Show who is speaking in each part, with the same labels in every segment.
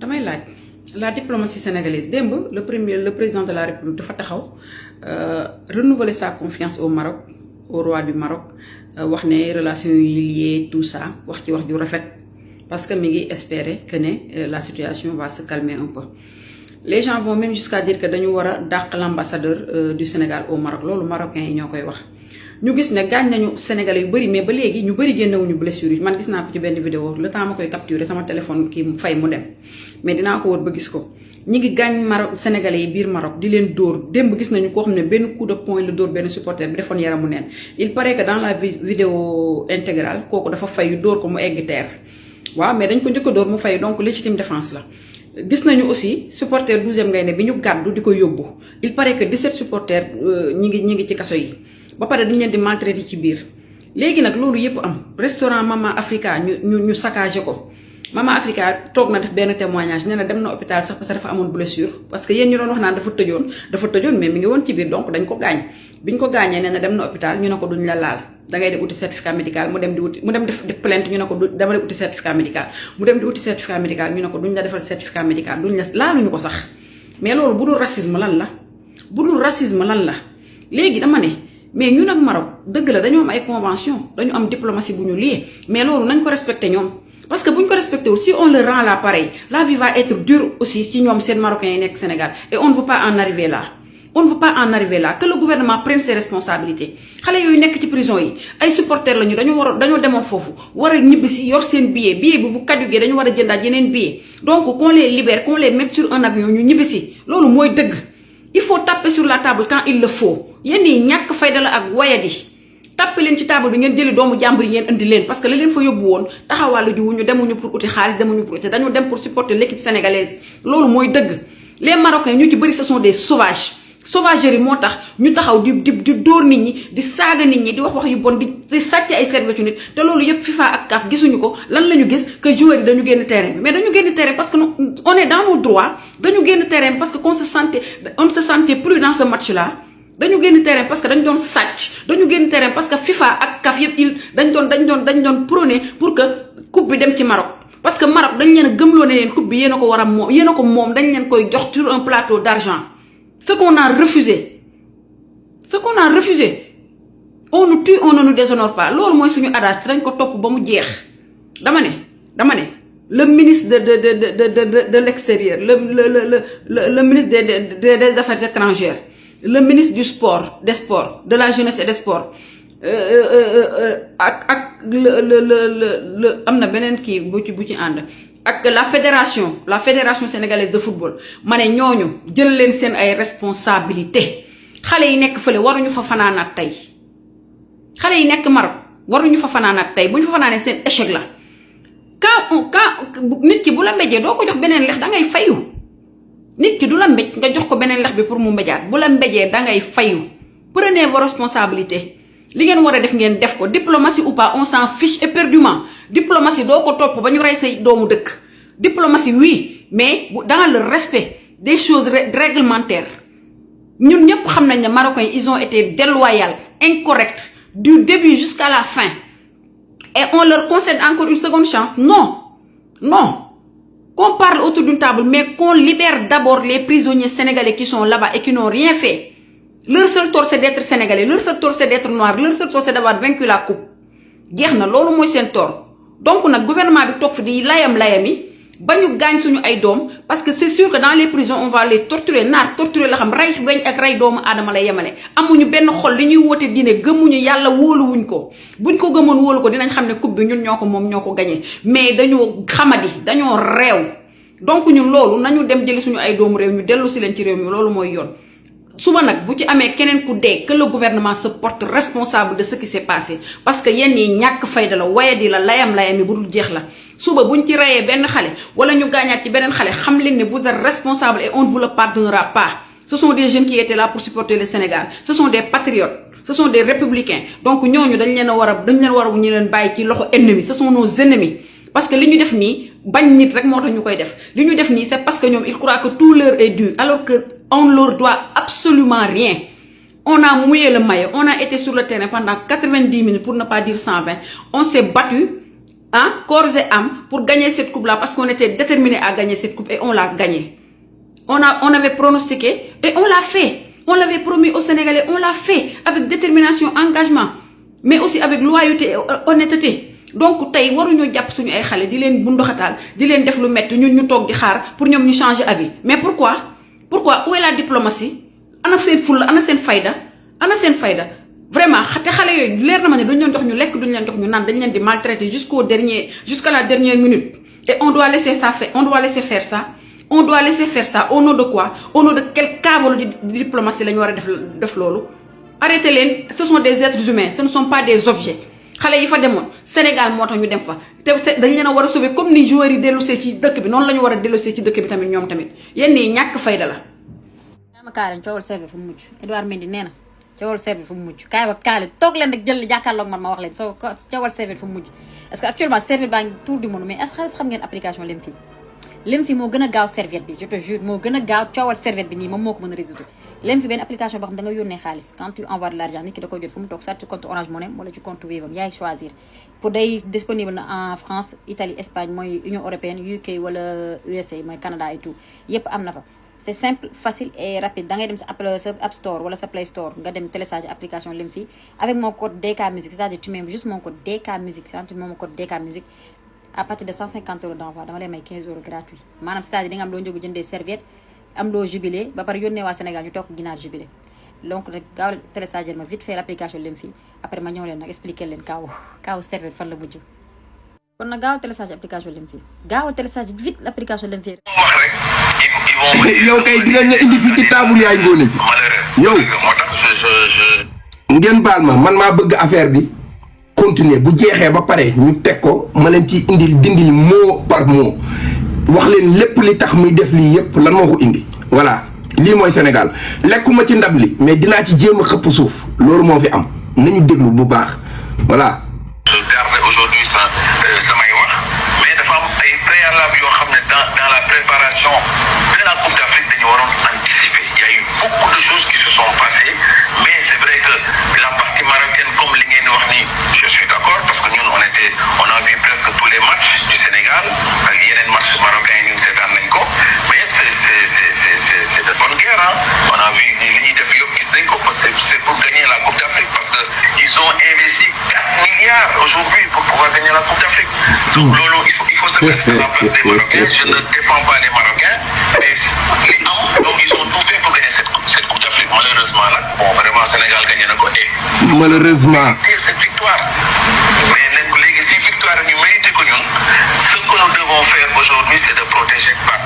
Speaker 1: damay laaj la diplomatie sénégalaise démb le président de la République dafa taxaw renouveler sa confiance au Maroc au roi du Maroc wax ne relations yi liées tout ça wax ci wax ju rafet parce que mi ngi espérer que ne la situation va se calmer un peu. Les gens vont même jusqu'à dire que dañu war a dàq l'ambassadeur du Sénégal au Maroc loolu marocains yi ñoo koy wax. ñu gis ne gaañ nañu sénégalais yu bëri mais ba léegi ñu bëri génnewuñu blessure yi man gis naa ko ci benn vidéo le temps ma koy capturer sama téléphone kii mu fay mu dem mais dinaa ko wër ba gis ko. ñi ngi gaañ Maroc sénégalais yi biir Maroc di leen dóor démb gis nañu koo xam ne benn coup de poing la dóor benn supporter bi defoon yaramu neen il paraît que dans la vidéo intégrale kooku dafa fayu dóor ko mu egg terre waaw mais dañ ko njëkk a dóor mu fayu donc légitime défense la. gis nañu aussi supporter 12e Gaïndé bi ñu gàddu di ko yóbbu il paraît que 17 supporters ñi ngi ci kaso yi ba pare dañ leen di maltraiter ci biir léegi nag loolu yëpp am restaurant Mama Africa ñu saccagé ko Mama Africa toog na def benn témoignage nee na dem na hôpital sax parce que dafa amoon blessure parce que yéen ñu doon wax naan dafa tëjoon mais mi ngi woon ci biir donc dañ ko gaañ biñ ko gaañee nee na dem na hôpital ñu ne ko duñ la laal dangay dem uti certificat médical mu dem def plainte ñu ne ko dama dem uti certificat médical mu dem di uti certificat médical ñu ne ko duñ la defal certificat médical duñ la laaluñu ko sax mais loolu bu dul racisme lan la léegi dama ne mais ñun ak Maroc dëgg la dañoo am ay convention dañu am diplomatie bu ñu lié mais loolu nañ ko respecté ñoom parce que bu ñu ko respecté wul si on le rend là pareil la vie va être dure aussi ci ñoom seen marocains yi nekk Sénégal et on ne veut pas en arriver là que le gouvernement prenne ses responsabilités xale yooyu nekk ci prison yi ay supporters lañu dañoo demoon foofu war a ñibbisi yor seen billet bi bu caduqué dañu war a jëndaat yeneen billet donc qu'on les libère qu'on les mette sur un avion ñu ñibbisi loolu mooy dëgg il faut taper sur la table quand il le faut yéen ñi ñàkk fayda la ak wayadi tàppe leen ci table bi ngeen jëli doomu jàmbur yi ngeen indi leen parce que li leen fa yóbbu woon taxawàllu jiwuñu demuñu pour uti xaalis demuñu pour uti dañu dem pour supporter l'équipe sénégalaise loolu mooy dëgg les Marocains ñu ci bëri ce sont des sauvages sauvagerie moo tax ñu taxaw di dóor nit ñi di saaga nit ñi di wax yu bon di sàcc ay serviettes nit te loolu yëpp FIFA ak CAF gisuñu ko lan la ñu gis que joueurs yi dañu génn terrain bi mais dañu génn terrain parce que on est dans nos droits dañu génn terrain parce que on se sentait plus dans ce match là dañu génn terrain parce que dañu doon sàcc dañu génn terrain parce que FIFA ak CAF yëpp dañ doon prôner pour que coupe bi dem ci Maroc parce que Maroc dañ leen a gëmloo ne leen coupe bi yéen a ko war a moom yéen a ko moom dañ leen koy jox sur un plateau d'argent ce qu'on a refusé on nous tue on ne nous déshonore pas loolu mooy suñu adage dañ ko topp ba mu jeex dama ne le ministre de l'extérieur le ministre des affaires étrangères le ministre du sport des sports de la jeunesse et des sports ak le am na beneen kii bu ci ànd ak la fédération sénégalaise de football ma ne ñooñu jël leen seen ay responsabilité xale yi nekk fële waruñu fa fanaanaat tey xale yi nekk Maroc waruñu fa fanaanaat tey bu ñu fa fanaanee seen échec la quand nit ki bu la mbéjee doo ko jox beneen lex dangay fayu nit ki du la mbéj nga jox ko beneen lex bi pour mu mbéjaat bu la mbéjee dangay fayu prenez vos responsabilités li ngeen war a def ngeen def ko diplomatie ou pas on s'en fiche éperdument diplomatie doo ko topp ba ñu rey say doomu dëkk diplomatie oui mais dans le respect des choses réglementaires ñun ñëpp xam nañ ne Marocains ils ont été déloyaux incorrects du début jusqu'à la fin et on leur concède encore une seconde chance non qu'on parle autour d'une table mais qu'on libère d'abord les prisonniers sénégalais qui sont là-bas et qui n'ont rien fait. Leur seul tort c'est d'être sénégalais leur seul tort c'est d'être noir leur seul tort c'est d'avoir vaincu la coupe jeex na loolu mooy seen tort donc nag gouvernement bi toog fi di layami ba ñu gaañ suñu ay doom parce que c'est sûr que dans les prisons on va les torturer torturer la xam rey weñ ak rey doomu aadama lay yemale amuñu benn xol li ñuy woote diine gëmuñu yàlla wóoluwuñ ko buñ ko gëmoon wóolu ko dinañ xam ne coupe bi ñun ñoo ko moom ñoo ko gañee mais dañoo xamadi dañoo réew donc ñun loolu nañu dem jëli suñu ay doomu réew ñu dellu si leen ci réew mi loolu mooy yoon suba nag bu ci amee keneen ku dee que le gouvernement se porte responsable de ce qui s'est passé parce que yenn yi ñàkk fayda la wayadi la layam-layami bu dul jeex la suba buñ ci reyee benn xale wala ñu gaañaat ci beneen xale xam leen ne vous êtes responsable et on ne vous le pardonnera pas ce sont des jeunes qui étaient là pour supporter le Sénégal ce sont des patriotes ce sont des républicains donc ñooñu dañ leen war a ñu leen bàyyi ci loxo ennemi ce sont nos ennemis parce que li ñu def nii bañ nit rek moo tax ñu koy def li ñu def nii c'est parce que ñoom ils croient que tout leur est dû alors que on leur doit absolument rien on a mouillé le maillot on a été sur le terrain pendant 90 minutes pour ne pas dire 120 on s'est battu corps et âme pour gagner cette coupe-là parce qu'on était déterminé à gagner cette coupe et on l'a gagnée. On avait pronostiqué et on l'a fait. On l'avait promis aux Sénégalais, on l'a fait avec détermination, engagement, mais aussi avec loyauté et honnêteté. Donc tay waruñu japp suñu ay xalé di leen bundoxatal di leen def lu metti ñun ñu tok di xaar pour ñom ñu changer avis. Mais pourquoi où est la diplomatie? Ana seen ful, ana seen fayda, vraiment xate xalé yoy leer na ma ne duñ leen jox ñu lekk duñ leen jox ñu naan dañ leen di maltraiter jusqu'à la dernière minute. Et on doit laisser faire ça. On doit laisser faire ça au nom de quoi? Au nom de quel cadre de diplomatie lañu wara def lolu? Arrêtez leen, ce sont des êtres humains, ce ne sont pas des objets. Xalé yi fa demoon Sénégal moo tax ñu dem fa te dañ leen a war a sauver comme ni joueurs yi dellusee ci dëkk bi noonu la ñu war a dellusee ci dëkk bi tamit ñoom tamit yenn yi ñàkk fayda la.
Speaker 2: ma kaale coowal servi fu mu mujj Edouard Mendy nee na coowal servi fu mu mujj kaay ba kaale toog leen rek jël jàkkaarloog man ma wax leen soo coowal servi fu mu mujj parce que actuellement serviette baa ngi tour du monde mais est-ce que xam ngeen application Lemfi moo gën a gaaw serviette bi je te jure moo gën a gaaw coowal serviette bi nii moom moo ko mën a résoudre Lemfi benn application boo xam da nga yónnee xaalis quand tu envoies de l'argent nit ki da koy jot fu mu toog soit ci compte Orange Money wala ci compte Wave am yaay choisir pour day disponible na en France Italie Espagne mooy Union européenne UK wala USA mooy Canada et tout yépp am na fa c'est simple facile et rapide da ngay dem sa App Store wala sa Play Store nga dem télécharger application Lemfi avec mon code DK Musique c'est-à-dire tu mets juste mon code DK Musique c'est-à-dire mon code DK Musique à partir de 150 € d'envoi dama lay may 15 € gratuit maanaam c'est-à-dire di nga am loo jógu jëndee serviette am loo jubilé ba pare yónnee waa Sénégal ñu toog ginaar jubilé donc nag gaaw télécharger ma vite fait l'application Lemfi après ma ñëw leen nag expliquer leen kaaw serviette fan la mujj kon nag gaaw télécharger application Lemfi gaaw télécharger vite l'application Lemfi
Speaker 3: yow kay dinañ la indi fii ci table yaay ngoone yow ngeen baal ma man maa bëgg affaire bi continuer bu jeexee ba pare ñu teg ko ma leen ci dindil mot par mot wax leen lépp li tax muy def lii yépp lan moo ko indi voilà lii mooy Sénégal lekkuma ci ndab li mais dinaa ci jéem a xëpp suuf loolu moo fi am nañu déglu bu baax voilà.
Speaker 4: Je garde aujourd'hui samay wax mais dafa am ay préalable yoo xam ne dans la préparation de la Coupe d'Afrique dañu waroon anticiper il y a eu beaucoup de choses qui se sont passées mais c'est vrai que la partie marocaine comme li ngeen wax ni je suis d'accord parce que ñun on a vu presque tous les matchs du Sénégal ak yeneen matchs marocains yi ñun seetaan nañ ko mais c'est de bonne guerre on a vu li ñuy def yëpp gis nañ ko parce que c'est pour gagner la Coupe d'Afrique parce que ils ont investi 4 milliards aujourd'hui pour pouvoir gagner la Coupe d'Afrique donc loolu il faut se mettre à la place des Marocains je ne défends pas les Marocains mais li am donc ils ont tout fait pour gagner cette Coupe d'Afrique malheureusement nag bon vraiment Sénégal gagné na ko
Speaker 3: malheureusement
Speaker 4: cette victoire mais nag léegi si victoire ñu mérité ko ñun ce que nous devons faire aujourd'hui c'est de protéger pas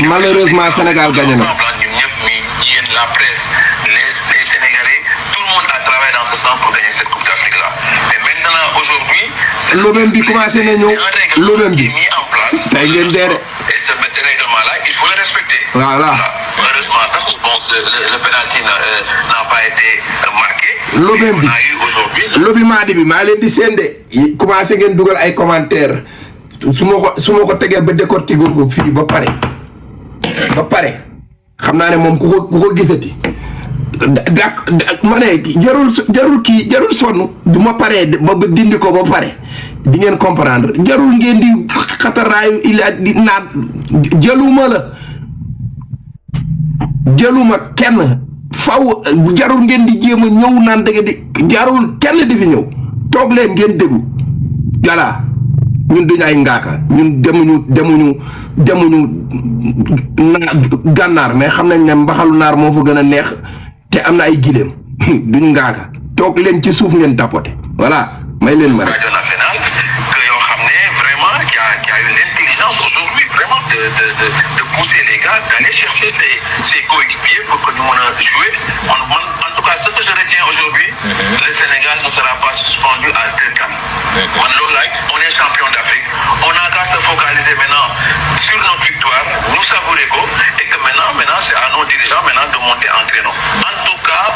Speaker 3: malheureusement Sénégal gagné na
Speaker 4: ñun ñëpp mi yéen la presse les Sénégalais tout le monde a travaillé dans ce sens pour gagner cette Coupe d'Afrique là mais maintenant aujourd'hui
Speaker 3: lobem bi commencé na ñëw lobem bi
Speaker 4: mis en place
Speaker 3: tey ngeen deere
Speaker 4: et ce règlement là il faut le respecter
Speaker 3: voilà
Speaker 4: heureusement sax bon le penalty n'a pas été marqué
Speaker 3: lobem bi lobi maadi bi maa leen di sende commencé ngeen dugal ay commentaire su ma ko tegee ba décortiquer ko fii ba pare xam naa ne moom ku ko gisati dak ma ne jarul sonn bu ma paree ba dindi ko ba pare di ngeen comprendre jarul ngeen di xataraayu di naat jëluma kenn faw jarul ngeen di jéem a ñëw naan dëgg di jarul kenn di fi ñëw toog leen ngeen déglu voilà ñun duñu ay ngaaka ñun demuñu gànnaar mais xam nañ ne mbaxalu naar moo fa gën a neex te am na ay gileem duñu ngaaka toog leen ci suuf ngeen tapote voilà may leen ma rek.
Speaker 4: Radio nationale que yoo xam ne vraiment qui a eu l'intelligence aujourd'hui vraiment de pousser les gars d'aller chercher ses coéquipiers pour que ñu mën a jouer en tout cas ce que je retiens aujourd'hui le Sénégal ne sera pas suspendu à 2 CAN. man loolu laaj on est champion d'Afrique on n'a qu'à se focaliser maintenant sur notre victoire nous savourer ko et que maintenant c'est à nos dirigeants maintenant de monter en créneau en tout cas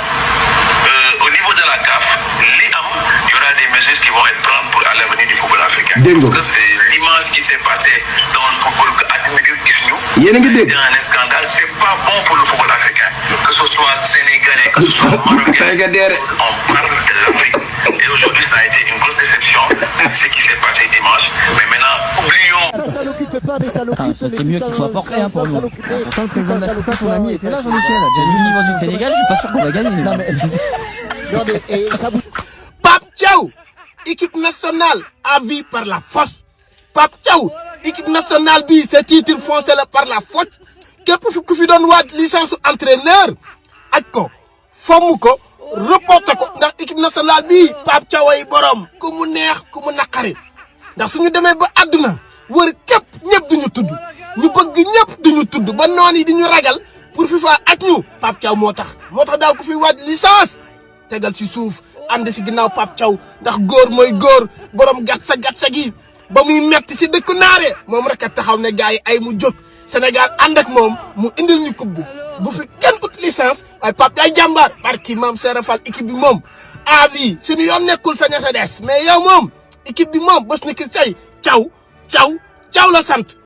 Speaker 4: au niveau de la CAF li am il y aura des mesures qui vont être prises pour l'avenir du football africain parce que c'est l'image qui s'est passée dans le football que àddina bi gis ñu c'est un scandale c'est pas bon pour le football africain que ce soit sénégalais que ce soit marocain on parle de l'Afrique et aujourd'hui ça a été une grosse déception content de ce qui s'est passé dimanche. Mais maintenant, oublions.
Speaker 5: Ça n'occupe pas, mais ça l'occupe.
Speaker 6: C'est mieux qu'il soit forfait pour nous.
Speaker 5: Pourtant, le président de la FIFA, ton ami, était là, Jean-Michel.
Speaker 6: Vu le niveau du Sénégal, je suis pas sûr qu'on va gagner.
Speaker 5: Non, mais et ça vous.
Speaker 7: Pape Thiaw, équipe nationale à vie par la force. Pape Thiaw, équipe nationale bi ce titre foncé la par la faute. Képp ku fi doon waaj licence entraîneur aj ko fomm ko reporté ko ndax équipe nationale bi Pape Thiaw ay borom ku mu neex ku mu naqari ndax suñu demee ba àdduna wër képp ñëpp duñu tudd ñu bëgg ñëpp duñu tudd ba noon yi di ñu ragal pour FIFA aj ñu Pape Thiaw moo tax daal ku fi waaj licence tegal ci suuf ànd ci ginnaaw Pape Thiaw ndax góor mooy góor borom gatsa gi ba muy metti ci dëkku naare moom rek a taxaw ne gars yi ay mu jóg Sénégal ànd ak moom mu indil ñu coupe bi bu fi kenn ut licence waaye Pape Thiaw jàmbaar barki maam Serap Fall équipe bi moom à vie suñu yoon nekkul sa ña sa des mais yow moom équipe bi moom bés ni ki tey Thiaw la sant